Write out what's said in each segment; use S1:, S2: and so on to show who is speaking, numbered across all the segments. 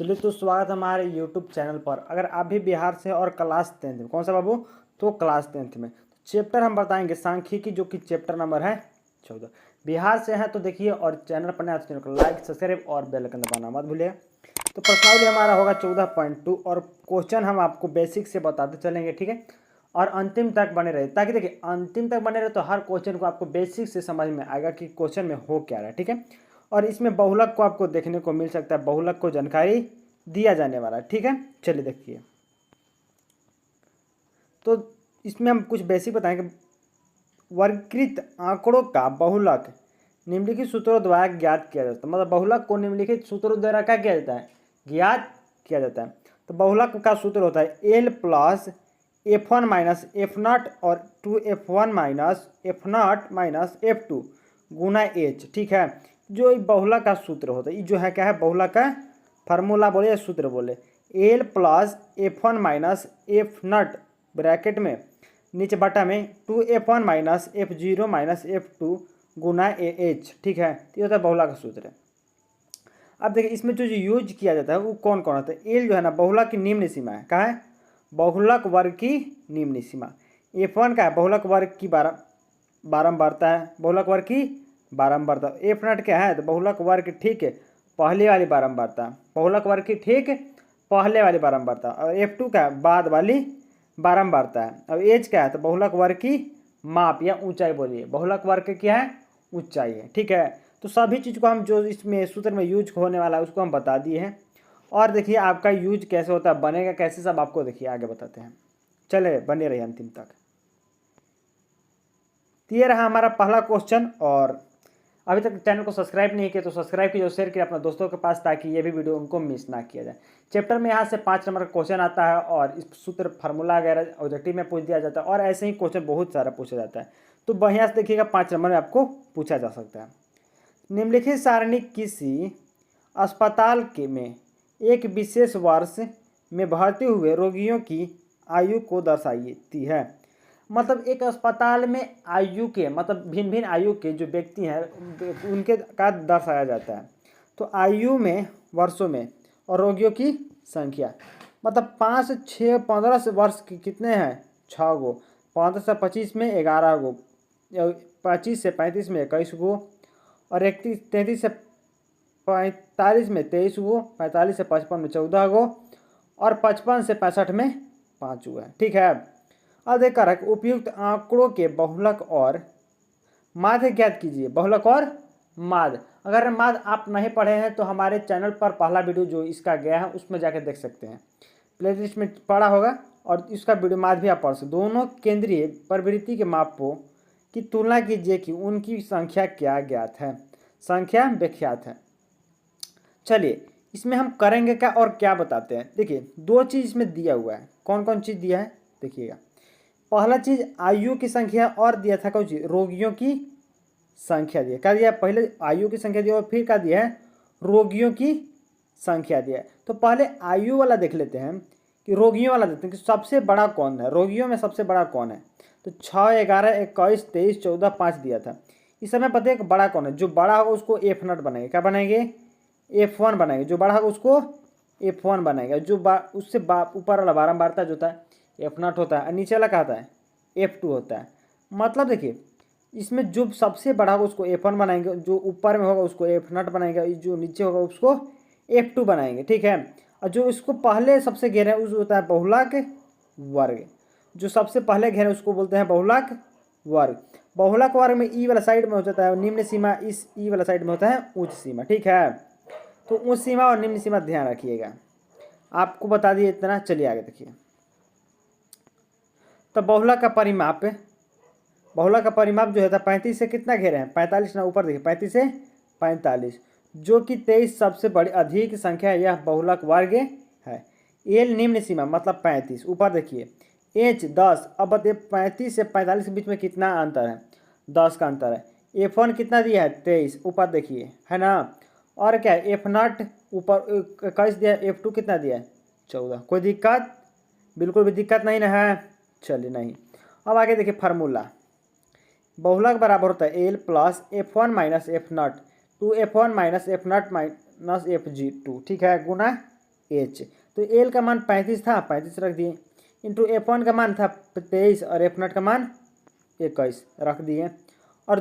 S1: चलिए तो स्वागत है हमारे यूट्यूब चैनल पर। अगर आप भी बिहार से और क्लास 10th में, कौन सा बाबू, तो क्लास 10th में चैप्टर हम बताएंगे सांख्यिकी, जो कि चैप्टर नंबर है 14। बिहार से हैं तो देखिए, और चैनल पर नया तो चैनल को लाइक सब्सक्राइब और बेल आइकन दबाना मत भूलिएगा। तो प्रश्नावली हमारा होगा 14.2 और क्वेश्चन हम आपको बेसिक से बताते चलेंगे, ठीक है। और अंतिम तक बने रहे, ताकि देखिए अंतिम तक बने रहे तो हर क्वेश्चन को आपको बेसिक से समझ में आएगा कि क्वेश्चन में हो क्या रहा है, ठीक है। और इसमें बहुलक को आपको देखने को मिल सकता है, बहुलक को जानकारी दिया जाने वाला है, ठीक है। चलिए देखिए, तो इसमें हम कुछ बेसिक बताएंगे। वर्गीकृत आंकड़ों का बहुलक निम्नलिखित सूत्रों द्वारा ज्ञात किया जाता है। मतलब बहुलक को निम्नलिखित सूत्रों द्वारा क्या किया जाता है, ज्ञात किया जाता है। तो बहुलक का सूत्र होता है L plus F1 minus F0 और 2F1 minus F0 minus F2 गुना H, ठीक है। जो बहुलक का सूत्र होता है, ये जो है क्या है, बहुलक का फार्मूला बोले या सूत्र बोले, L plus F1 minus F0 bracket में नीचे बटा में 2F1 minus F0 minus F2 गुना AH, ठीक है। ये होता है बहुलक का सूत्र है। अब देखिए इसमें जो यूज किया जाता है वो कौन कौन होता है। एल जो है ना, बहुलक की निम्न सीमा है, कहाँ है, बहुलक वर्ग की निम्न सीमा। F1 का है, बहुलक वर्ग की बारंबारता है, बहुलक वर्ग की बारंबारता। F0 क्या है, तो बहुलक वर्ग ठीक है पहले वाली बारंबारता, बहुलक वर्ग की ठीक पहले वाली बारंबारता। और F2 का बाद वाली बारंबारता है। और एच क्या है, तो बहुलक वर्ग की माप या ऊंचाई बोलिए, बहुलक वर्ग क्या है, ऊंचाई है, ठीक है। तो सभी चीज़ को हम जो इसमें सूत्र में यूज होने वाला है उसको हम बता दिए हैं। और देखिए आपका यूज कैसे होता है, बनेगा कैसे, सब आपको देखिए आगे बताते हैं। चले बने रहिए अंतिम तक। तो ये रहा हमारा पहला क्वेश्चन। और अभी तक चैनल को सब्सक्राइब नहीं किया तो सब्सक्राइब कीजिए और शेयर कीजिए अपने दोस्तों के पास, ताकि ये भी वीडियो उनको मिस ना किया जाए। चैप्टर में यहाँ से 5 नंबर का क्वेश्चन आता है और इस सूत्र फार्मूला वगैरह ऑब्जेक्टिव में पूछ दिया जाता है, और ऐसे ही क्वेश्चन बहुत सारा पूछा जाता है। तो बढ़िया से देखिएगा, 5 नंबर में आपको पूछा जा सकता है। निम्नलिखित सारणी किसी अस्पताल के में एक विशेष वर्ष में भर्ती हुए रोगियों की आयु को दर्शाती है। मतलब एक अस्पताल में आयु के, मतलब भिन्न भिन्न आयु के जो व्यक्ति हैं उनके का दर्शाया जाता है। तो आयु में वर्षों में और रोगियों की संख्या, मतलब 5, 6, 15 से वर्ष की कितने हैं, 6 गो, 15 से 25 में 11 गो, 25 से 35 में 21 गो, और 33 से 45 में 23 गो, 45 से 55 में 14 गो, और 55 से 65 में 5 गो है, ठीक है। अब देखा रहा उपयुक्त आंकड़ों के बहुलक और माध्य ज्ञात कीजिए। बहुलक और माध्य, अगर माध्य आप नहीं पढ़े हैं तो हमारे चैनल पर पहला वीडियो जो इसका गया है उसमें जाकर देख सकते हैं, प्लेलिस्ट में पढ़ा होगा, और इसका वीडियो माध्य भी आप पढ़ सकते। दोनों केंद्रीय प्रवृत्ति के मापों की तुलना कीजिए कि उनकी संख्या क्या ज्ञात है, संख्या विख्यात है। चलिए इसमें हम करेंगे क्या और क्या बताते हैं। देखिए 2 चीज़ इसमें दिया हुआ है, कौन कौन चीज़ दिया है देखिएगा। पहला चीज़ आयु की संख्या, और दिया था कौन चीज़, रोगियों की संख्या दिया। क्या दिया, पहले आयु की संख्या दिया और फिर क्या दिया है, रोगियों की संख्या दिया है। तो पहले आयु वाला देख लेते हैं कि रोगियों वाला देखते हैं कि सबसे बड़ा कौन है, रोगियों में सबसे बड़ा कौन है। तो 6, 11, 21, 23, 14, 5 दिया था। इस समय पता है कि बड़ा कौन है, जो बड़ा होगा उसको F0 बनाएंगे, क्या बनाएंगे, F1 बनाएंगे, जो बड़ा होगा उसको F1 बनाएंगे। जो उससे ऊपर वाला बारंबारता जो होता है F0 होता है, और नीचे वाला क्या होता है, F2 होता है। मतलब देखिए इसमें जो सबसे बड़ा होगा उसको F1 बनाएंगे, जो ऊपर में होगा उसको F0 बनाएंगे, जो नीचे होगा उसको F2 बनाएंगे, ठीक है। और जो इसको पहले सबसे घेरे उस होता है बहुलक वर्ग, जो सबसे पहले घेरे उसको बोलते हैं बहुलक वर्ग। बहुलक वर्ग में ई वाला साइड में हो जाता है निम्न सीमा, इस ई वाला साइड में होता है उच्च सीमा, ठीक है। तो उच्च सीमा और निम्न सीमा ध्यान रखिएगा, आपको बता दिए इतना। चलिए आगे देखिए। तो बहुलक का परिमाप, बहुलक का परिमाप जो है 35 से कितना घेरे हैं, 45 ना, ऊपर देखिए 35 से 45, जो कि 23 सबसे बड़ी अधिक संख्या है, यह बहुलक वर्ग है। एल निम्न सीमा मतलब 35, ऊपर देखिए एच 10। अब बताइए 35 से 45 के बीच में कितना अंतर है, 10 का अंतर है। F1 कितना दिया है, 23, ऊपर देखिए, है ना। और क्या है, F0 ऊपर 21 दिया है, F2 कितना दिया है, 14। कोई दिक्कत, बिल्कुल भी दिक्कत नहीं ना है, चलिए नहीं। अब आगे देखिए फार्मूला, बहुलक बराबर होता है L plus F1 minus F0, 2F1 minus F0 minus F2, ठीक है, गुना एच। तो एल का मान 35 था, 35 रख दिए, इंटू F1 का मान था 23 और F0 का मान 21 रख दिए। और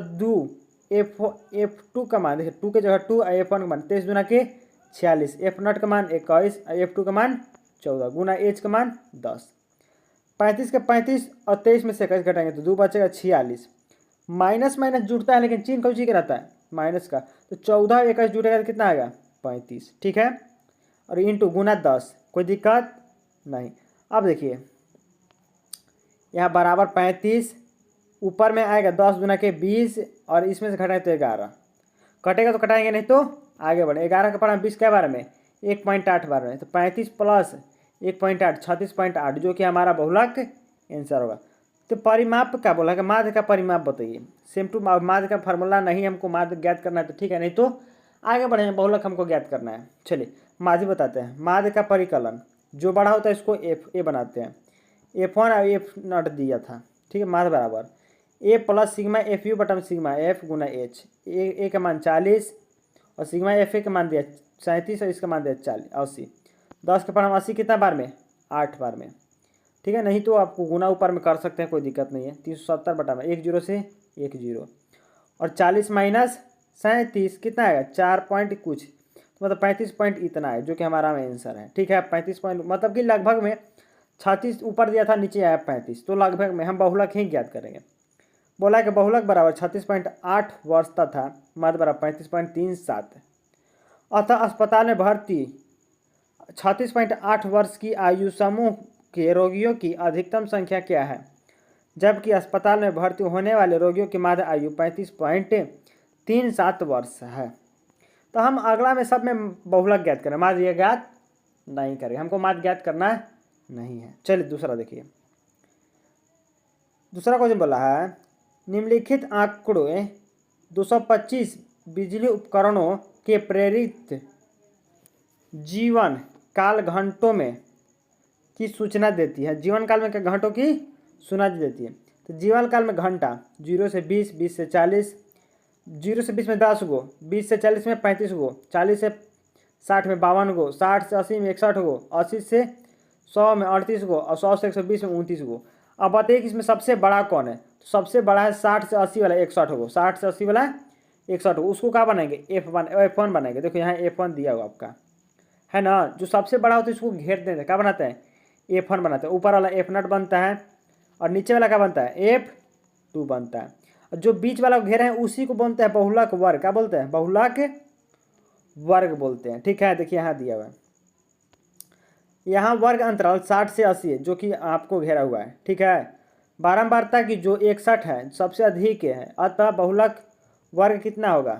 S1: F2 का मान देखिए, 2 के जगह 2 और F1 का मान 23 दूना के 46, F0 का मान 21 और F2 का मान 14 गुना एच का मान 10। 35 का 35 और 23 में से 21 घटाएंगे तो 2 बचेगा 46। माइनस माइनस जुड़ता है लेकिन चिन्ह कौन सी का रहता है, माइनस का। तो 14 21 जुड़ेगा तो कितना आएगा 35, ठीक है। और इंटू गुना 10, कोई दिक्कत नहीं। अब देखिए यहाँ बराबर 35, ऊपर में आएगा 10 गुना के 20 और इसमें से घटाएं तो 11, कटेगा तो कटाएंगे नहीं तो आगे बढ़े। 11 का पढ़ा 20 क्या बार में 1.8 बार में, तो 35 प्लस 1.8 36.8 जो कि हमारा बहुलक आंसर होगा। तो परिमाप का बोला कि माध्य का परिमाप बताइए। सेम टू माध्य का फार्मूला नहीं, हमको माध्य ज्ञात करना है तो ठीक है, नहीं तो आगे बढ़े, बहुलक हमको ज्ञात करना है। चलिए माध्य बताते हैं। माध्य का परिकलन जो बड़ा होता है इसको F बनाते हैं, F1 और F0 दिया था, ठीक है। माध्य बराबर A plus sigma F U बटम सिग्मा एफ गुना एच। ए का मान 40 और सिग्मा एफ ए का मान दिया 37 और इसका मान दिया 80। 10 के पढ़ा 80 कितना बार में 8 बार में, ठीक है। नहीं तो आपको गुना ऊपर में कर सकते हैं, कोई दिक्कत नहीं है। 370 बटा में 1 0 से 1 0 और 40 माइनस 37 कितना आएगा 4 पॉइंट कुछ, तो मतलब 35 पॉइंट इतना है जो कि हमारा आंसर है, ठीक है। 35 पॉइंट मतलब कि लगभग में 36 ऊपर दिया था, नीचे आया 35, तो लगभग में हम बहुलक ही ज्ञात करेंगे। बोला कि बहुलक बराबर 36.8 वर्ष तथा माध्य बराबर 35.37। अतः अस्पताल में भर्ती 36.8 वर्ष की आयु समूह के रोगियों की अधिकतम संख्या क्या है, जबकि अस्पताल में भर्ती होने वाले रोगियों की माध्य आयु 35.37 वर्ष है। तो हम अगला में सब में बहुलक ज्ञात करें, माध्य ज्ञात नहीं करें, हमको माध्य ज्ञात करना नहीं है। चलिए दूसरा देखिए। दूसरा क्वेश्चन बोला है निम्नलिखित आंकड़े 225 बिजली उपकरणों के प्रेरित जीवन काल घंटों में की सूचना देती है। जीवन काल में घंटों की सूचना देती है। तो जीवन काल में घंटा 0 से 20, 20 से 40, 0 से 20 में 10 गो, 20 से 40 में 35 गो, 40 से 60 में 52 गो, 60 से 80 में 61 गो, 80 से 100 में 38 गो और 100 से 120 में 29 गो। अब बताइए कि इसमें सबसे बड़ा कौन है। तो सबसे बड़ा है 60 से 80 वाला 61 गो, 60 से 80 वाला 61 गो। उसको क्या बनाएंगे F1 बनाएंगे। देखो यहाँ F1 दिया हुआ आपका है ना। जो सबसे बड़ा होता है इसको घेर देते हैं, क्या बनाते हैं F1 बनाते हैं। ऊपर वाला F0 बनता है और नीचे वाला क्या बनता है F2 बनता है। और जो बीच वाला घेरे हैं उसी को बोलते हैं बहुलक वर्ग। क्या बोलते हैं बहुलक वर्ग बोलते हैं, ठीक है। देखिए यहाँ दिया हुआ है, यहाँ वर्ग अंतराल 60 से 80 है जो कि आपको घेरा हुआ है, ठीक है। बारंबारता की जो 61 है सबसे अधिक है, अतः बहुलक वर्ग कितना होगा।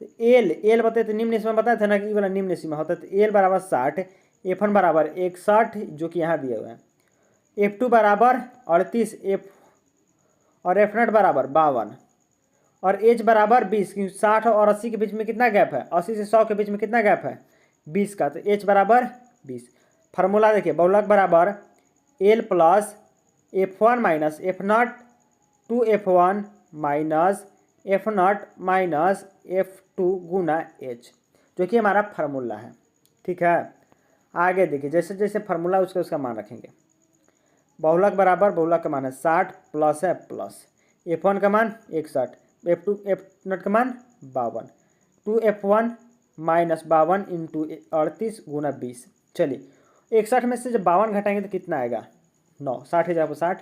S1: तो एल बताए थे निम्न सीमा बताए थे ना कि ये वाला निम्न सीमा होता है। तो एल बराबर 60, F1 बराबर 61 जो कि यहाँ दिया हुआ है, F2 बराबर 38 और F0 बराबर 52 और एच बराबर 20, क्योंकि 60 और 80 के बीच में कितना गैप है, 80 से 100 के बीच में कितना गैप है 20 का। तो एच बराबर 20। फार्मूला देखिए बहुलक बराबर L plus F1 minus F0 2F1 minus F0 minus F2 गुना एच, जो कि हमारा फार्मूला है, ठीक है। आगे देखिए जैसे जैसे फार्मूला उसका मान रखेंगे। बहुलक बराबर बहुलक का मान है 60 प्लस है प्लस F1 का मान 61, F0 का मान 52, 2F1 माइनस 52 इंटू 38 गुना 20। चलिए 61 में से जब 52 घटाएंगे तो कितना आएगा 9, 60 है जहाँ पर 60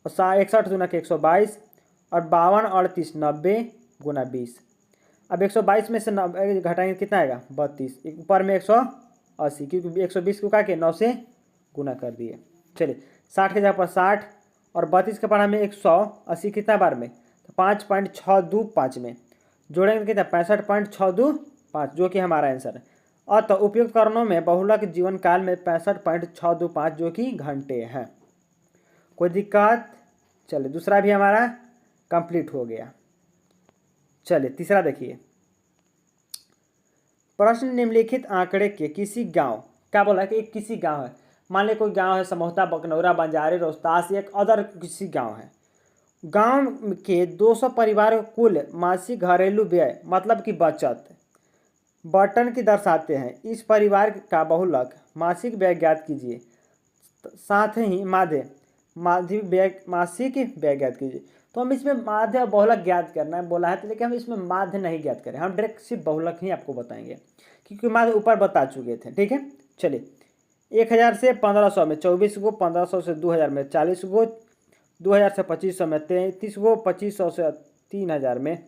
S1: और 61 गुना के 122 और 52 38 90 गुना 20। अब 122 में से 90 घटाएंगे कितना आएगा 32, ऊपर में 180 क्योंकि 120 को क्या 9 से गुना कर दिए। चलिए 60 के जगह पर 60 और 32 के पढ़ा में 180 कितना बार में, तो 5.625 में जोड़ेंगे कितना 65.625 जो कि हमारा आंसर है। अतः उपयुक्त कारणों में बहुलक जीवन काल में 65.625 जो कि घंटे हैं। कोई दिक्कत। चलिए दूसरा भी हमारा कंप्लीट हो गया। चलिए तीसरा देखिए। प्रश्न निम्नलिखित आंकड़े के किसी गांव, क्या बोला कि एक किसी गांव है, मान ले कोई गांव है समोहता बकनौरा बंजारे रोहतास एक अदर किसी गांव है। गांव के 200 परिवार कुल मासिक घरेलू व्यय मतलब कि बचत बटन की दर्शाते हैं। इस परिवार का बहुलक मासिक व्यय ज्ञात कीजिए, साथ ही माध्यमिक व्यय मासिक व्यय ज्ञात कीजिए। तो हम इसमें माध्य और बहुलक ज्ञात करना है बोला है, तो लेकिन हम इसमें माध्य नहीं ज्ञात करें, हम डायरेक्ट सिर्फ बहुलक ही आपको बताएंगे क्योंकि माध्य ऊपर बता चुके थे। ठीक है, चलिए 1000 से 1500 में 24 गो, 1500 से 2000 में 40 गो, 2000 से 2500 में 33 गो, 2500 से 3000 में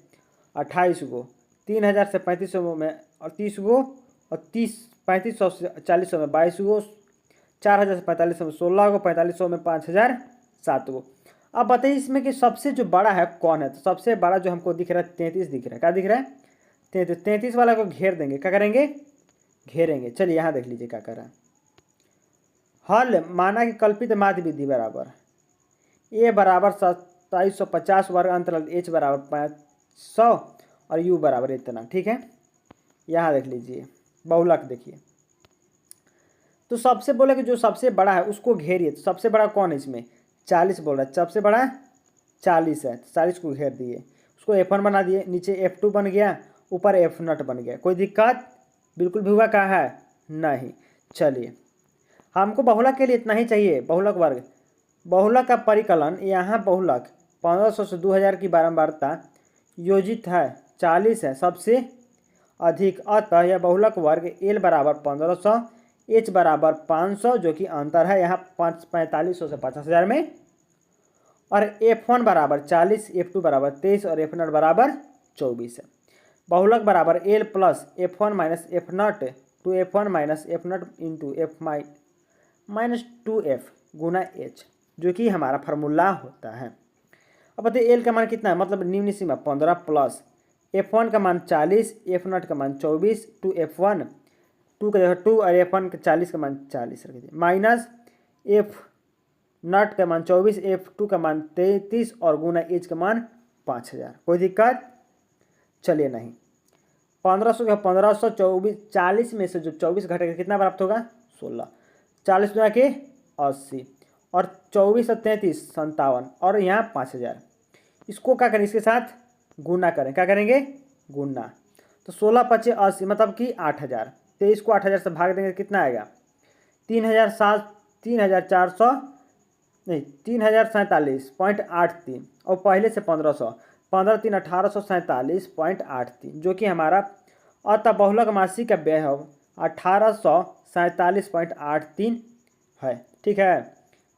S1: 28 गो, 3000 से 3500 में 38 गो, और 3500 से 4000 में 22 गो, 4000 से 4500 में 16 गो, 4500 में 5000 7 गो। अब बताइए इसमें कि सबसे जो बड़ा है कौन है? तो सबसे बड़ा जो हमको दिख रहा है 33 दिख रहा है। क्या दिख रहा है? 33। 33 वाला को घेर देंगे। क्या करेंगे? घेरेंगे। चलिए यहाँ देख लीजिए क्या कर रहा है। हल माना कि कल्पित माध्य विधि बराबर ए बराबर 2750 वर्ग अंतराल एच बराबर 500 और यू बराबर इतना। ठीक है, यहाँ देख लीजिए बहुलक देखिए। तो सबसे बोले कि जो सबसे बड़ा है उसको घेरिए। तो सबसे बड़ा कौन है इसमें? 40 बोल रहा है, सबसे बड़ा 40 है, 40 को घेर दिए, उसको F1 बना दिए, नीचे F2 बन गया, ऊपर F0 बन गया। कोई दिक्कत बिल्कुल भी हुआ? क्या है? नहीं। चलिए हमको बहुलक के लिए इतना ही चाहिए। बहुलक वर्ग, बहुलक का परिकलन, यहाँ बहुलक 1500 से 2000 की बारंबारता योजित है 40 है सबसे अधिक, अतः यह बहुलक वर्ग L बराबर 1500, H बराबर 500 जो कि अंतर है यहाँ 4500 से 50000 में, और F1 बराबर 40, F2 बराबर 23 और F0 बराबर 24 है। बहुलक बराबर L plus F1 minus F0 two F1 minus F0 into F minus 2F गुना H, जो कि हमारा फार्मूला होता है। अब बताइए L का मान कितना है? मतलब निम्न सीमा 15 प्लस F1 का मान 40, F0 का मान 24 टू F1 2 का जगह 2 और F1 का 40 का मान 40 रख दीजिए, माइनस F0 का मान 24, F2 का मान 33 और गुना H का मान 5000। कोई दिक्कत? चलिए नहीं। 1500 का 1500, 24 40 में से जो 24 घटेगा कितना प्राप्त होगा? 16। 40 गुना के 80 और 24 और 33 57 और यहाँ 5000। इसको क्या करें? इसके साथ गुना करें। क्या करेंगे? गुना। तो 16 पचे 80 मतलब कि 8000। 23 को 8000 से भाग देंगे कितना आएगा? 3400 नहीं 3047.83 और पहले से 1500, 15 3 1847.83 जो कि हमारा अतः बहुलक मासिक का व्यय है 1847.83 है। ठीक है,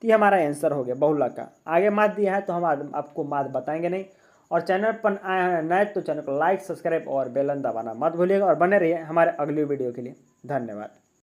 S1: तो ये हमारा आंसर हो गया बहुलक का। आगे माध्य दिया है तो हम आपको माध्य बताएंगे नहीं। और चैनल पर आए हैं नए तो चैनल को लाइक, सब्सक्राइब और बेल दबाना मत भूलिएगा, और बने रहिए हमारे अगली वीडियो के लिए। धन्यवाद।